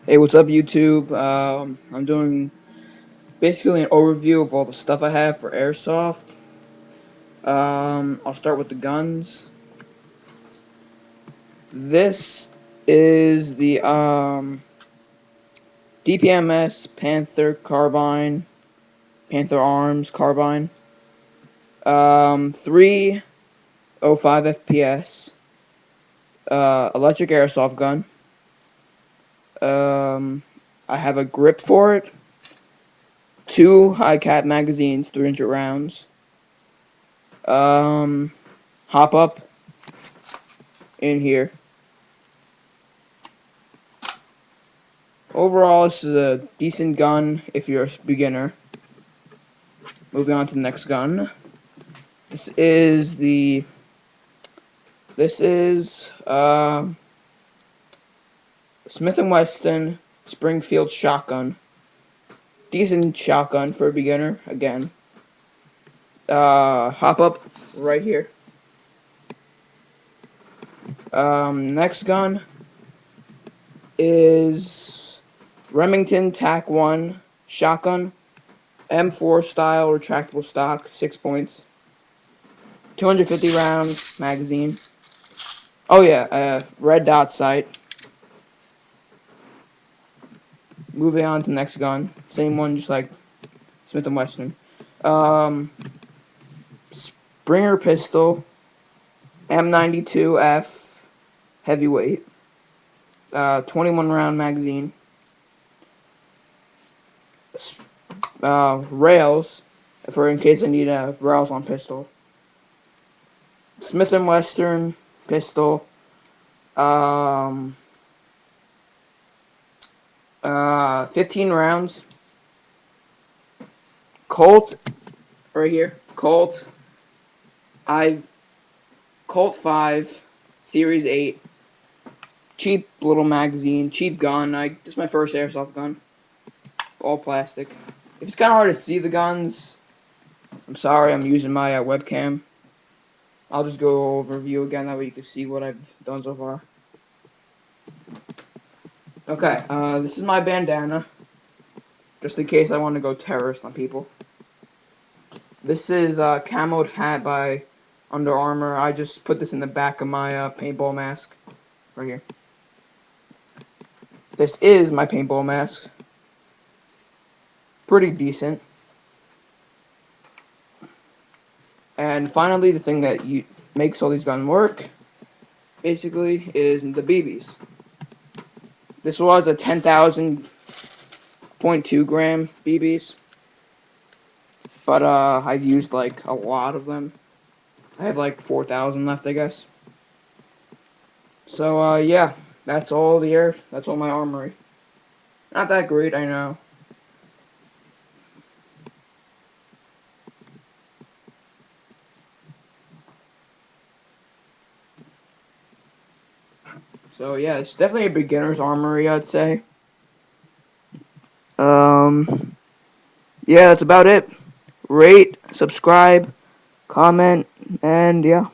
Hey, what's up, YouTube? I'm doing basically an overview of all the stuff I have for airsoft. I'll start with the guns. This is the DPMS Panther carbine, Panther Arms carbine. 305 FPS. Electric airsoft gun. I have a grip for it. 2 high cap magazines, 300 rounds. Hop up in here. Overall, this is a decent gun if you're a beginner. Moving on to the next gun. This is Smith & Wesson Springfield shotgun. Decent shotgun for a beginner, again. Hop up right here. Next gun is Remington TAC 1 shotgun. M4 style retractable stock, 6 points. 250 rounds magazine. Oh yeah, red dot sight. Moving on to the next gun. Same one, just like Smith & Wesson. Springer pistol. M92F heavyweight. 21 round magazine. Rails, for in case I need a rails on pistol. Smith & Wesson pistol. 15 rounds. Colt, right here. Colt 5 Series 8. Cheap little magazine, cheap gun. This is my first airsoft gun. All plastic. If it's kind of hard to see the guns, I'm sorry, I'm using my webcam. I'll just go overview again, that way you can see what I've done so far. Okay, this is my bandana, just in case I want to go terrorist on people. This is a camoed hat by Under Armour. I just put this in the back of my paintball mask, right here. This is my paintball mask. Pretty decent. And finally, the thing that makes all these guns work, basically, is the BBs. This was a 10,000.2 gram BBs, but I've used like a lot of them. I have like 4,000 left, I guess. So yeah, that's all my armory. Not that great, I know. So yeah, it's definitely a beginner's armory, I'd say. Yeah, that's about it. Rate, subscribe, comment, and yeah.